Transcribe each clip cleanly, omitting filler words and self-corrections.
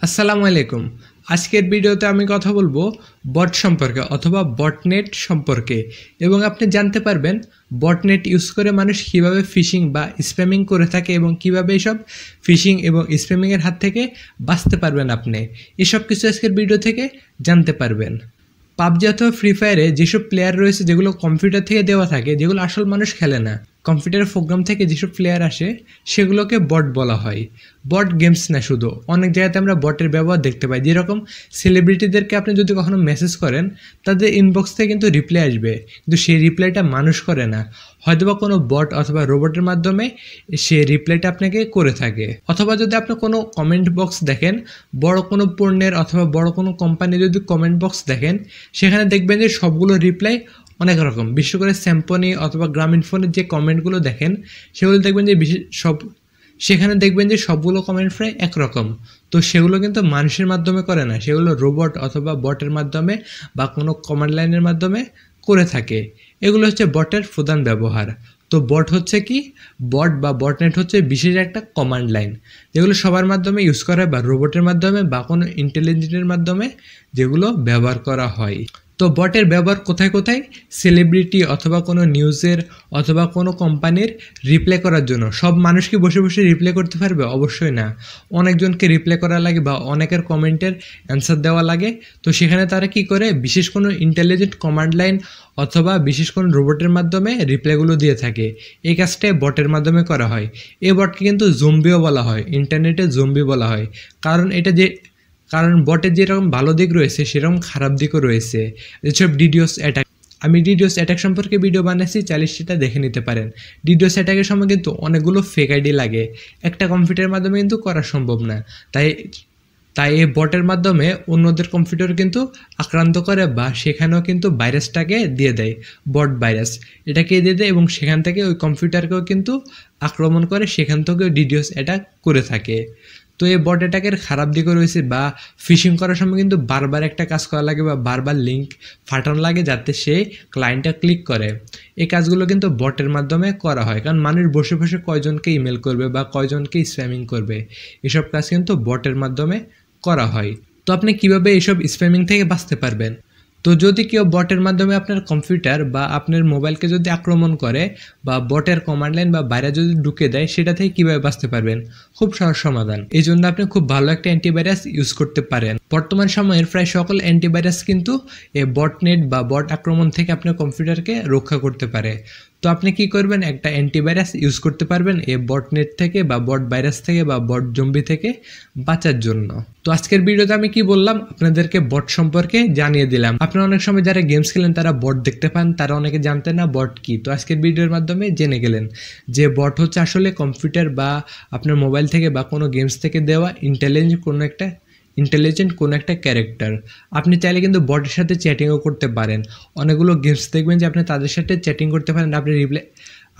আসসালামু আলাইকুম। আজকের ভিডিওতে আমি কথা বলবো বট সম্পর্কে অথবা বটনেট সম্পর্কে এবং আপনি জানতে পারবেন বটনেট ইউজ করে মানুষ কিভাবে ফিশিং বা স্প্যামিং করে থাকে এবং কিভাবে এসব ফিশিং এবং স্প্যামিংয়ের হাত থেকে বাঁচতে পারবেন আপনি। এসব কিছু আজকের ভিডিও থেকে জানতে পারবেন। পাবজি অথবা ফ্রি ফায়ারে যেসব প্লেয়ার রয়েছে যেগুলো কম্পিউটার থেকে দেওয়া থাকে, যেগুলো আসল মানুষ খেলে না, কম্পিউটারের প্রোগ্রাম থেকে যেসব প্লেয়ার আসে সেগুলোকে বট বলা হয়। বট গেমস না শুধু, অনেক জায়গাতে আমরা বটের ব্যবহার দেখতে পাই। যেরকম সেলিব্রিটিদেরকে আপনি যদি কখনো মেসেজ করেন তাদের ইনবক্স থেকে কিন্তু রিপ্লাই আসবে, কিন্তু সেই রিপ্লাইটা মানুষ করে না, হয়তোবা কোনো বট অথবা রোবটের মাধ্যমে সে রিপ্লাইটা আপনাকে করে থাকে। অথবা যদি আপনি কোনো কমেন্ট বক্স দেখেন, বড় কোনো পণ্যের অথবা বড় কোনো কোম্পানির যদি কমেন্ট বক্স দেখেন, সেখানে দেখবেন যে সবগুলো রিপ্লাই অনেক রকম। বিশেষ করে স্যাম্পনি অথবা গ্রামীণ ফোনের যে কমেন্টগুলো দেখেন সেগুলো দেখবেন যে সেখানে দেখবেন যে সবগুলো কমেন্ট প্রায় একরকম। তো সেগুলো কিন্তু মানুষের মাধ্যমে করে না, সেগুলো রোবট অথবা বটের মাধ্যমে বা কোনো কমান্ড লাইনের মাধ্যমে করে থাকে। এগুলো হচ্ছে বটের প্রধান ব্যবহার। তো বট হচ্ছে কি, বট বা বটনেট হচ্ছে বিশেষ একটা কমান্ড লাইন যেগুলো সবার মাধ্যমে ইউজ করা হয় বা রোবটের মাধ্যমে বা কোনো ইন্টেলিজেন্টের মাধ্যমে যেগুলো ব্যবহার করা হয়। তো বটের ব্যবহার কোথায় কোথায়? সেলিব্রিটি অথবা কোনো নিউজের অথবা কোনো কোম্পানির রিপ্লাই করার জন্য। সব মানুষ কি বসে বসে রিপ্লাই করতে পারবে? অবশ্যই না। অনেকজনকে রিপ্লাই করা লাগে বা অনেকের কমেন্টের অ্যান্সার দেওয়া লাগে। তো সেখানে তারা কি করে, বিশেষ কোনো ইন্টেলিজেন্ট কমান্ড লাইন অথবা বিশেষ কোনো রোবটের মাধ্যমে রিপ্লাইগুলো দিয়ে থাকে। এই কাজটাই বটের মাধ্যমে করা হয়। এই বটকে কিন্তু জম্বিও বলা হয়, ইন্টারনেটে জম্বি বলা হয়। কারণ বটের যেরকম ভালো দিক রয়েছে সেরকম খারাপ দিকও রয়েছে। যেসব ডিডিওস অ্যাটাক, আমি ডিডিওস অ্যাটাক সম্পর্কে ভিডিও বানাইছি, চাইলে সেটা দেখে নিতে পারেন। ডিডিওস অ্যাটাকের সময় কিন্তু অনেকগুলো ফেক আইডি লাগে, একটা কম্পিউটারের মাধ্যমে কিন্তু করা সম্ভব না। তাই এই বটের মাধ্যমে অন্যদের কম্পিউটার কিন্তু আক্রান্ত করে বা সেখানেও কিন্তু ভাইরাসটাকে দিয়ে দেয়, বট ভাইরাস এটাকে দিয়ে দেয় এবং সেখান থেকে ওই কম্পিউটারকেও কিন্তু আক্রমণ করে, সেখান থেকেও ডিডিওস অ্যাটাক করে থাকে। তো এই বট অ্যাটাকের খারাপ দিকও রয়েছে, বা ফিশিং করার সময় কিন্তু বারবার একটা কাজ করা লাগে বা বারবার লিঙ্ক ফাটানো লাগে যাতে সে ক্লায়েন্টটা ক্লিক করে। এই কাজগুলো কিন্তু বটের মাধ্যমে করা হয়, কারণ মানুষ বসে বসে কয়জনকে ইমেল করবে বা কয়জনকে স্প্যামিং করবে, এসব কাজ কিন্তু বটের মাধ্যমে করা হয়। তো আপনি কিভাবে এইসব স্প্যামিং থেকে বাঁচতে পারবেন? তো যদি কেউ বটের মাধ্যমে আপনার কম্পিউটার বা আপনার মোবাইলকে যদি আক্রমণ করে বা বটের কমান্ড লাইন বা বাইরে যদি ঢুকে দেয়, সেটা থেকে কীভাবে বাঁচতে পারবেন? খুব সহজ সমাধান। এই জন্য আপনি খুব ভালো একটা অ্যান্টিভাইরাস ইউজ করতে পারেন। বর্তমান সময়ের প্রায় সকল অ্যান্টিভাইরাস কিন্তু এই বটনেট বা বট আক্রমণ থেকে আপনার কম্পিউটারকে রক্ষা করতে পারে। তো আপনি কি করবেন, একটা অ্যান্টিভাইরাস ইউজ করতে পারবেন এই বটনেট থেকে বা বট ভাইরাস থেকে বা বট জম্বি থেকে বাঁচার জন্য। তো আজকের ভিডিওতে আমি কি বললাম, আপনাদেরকে বট সম্পর্কে জানিয়ে দিলাম। আপনারা অনেক সময় যারা গেমস খেলেন তারা বট দেখতে পান, তারা অনেকে জানতেন না বট কি। তো আজকের ভিডিওর মাধ্যমে জেনে গেলেন যে বট হচ্ছে আসলে কম্পিউটার বা আপনার মোবাইল থেকে বা কোনো গেমস থেকে দেওয়া ইন্টেলিজেন্ট কোনো একটা ক্যারেক্টার। আপনি চাইলে কিন্তু বটের সাথে চ্যাটিংও করতে পারেন। অনেকগুলো গেমস দেখবেন যে আপনি তাদের সাথে চ্যাটিং করতে পারেন।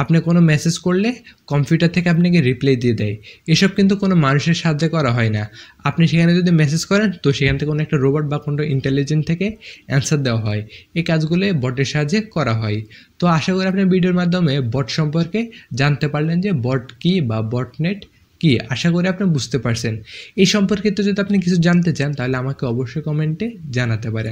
আপনি কোনো মেসেজ করলে কম্পিউটার থেকে আপনাকে রিপ্লাই দিয়ে দেয়। এসব কিন্তু কোনো মানুষের সাহায্যে করা হয় না। আপনি সেখানে যদি মেসেজ করেন তো সেখান থেকে কোনো একটা রোবট বা কোনো ইন্টেলিজেন্ট থেকে অ্যান্সার দেওয়া হয়। এই কাজগুলো বটের সাহায্যে করা হয়। তো আশা করি আপনি ভিডিওর মাধ্যমে বট সম্পর্কে জানতে পারলেন যে বট কী বা বটনেট কি। আশা করি আপনি বুঝতে পারছেন। এই সম্পর্কিত যদি আপনি কিছু জানতে চান তাহলে আমাকে অবশ্যই কমেন্টে জানাতে পারেন।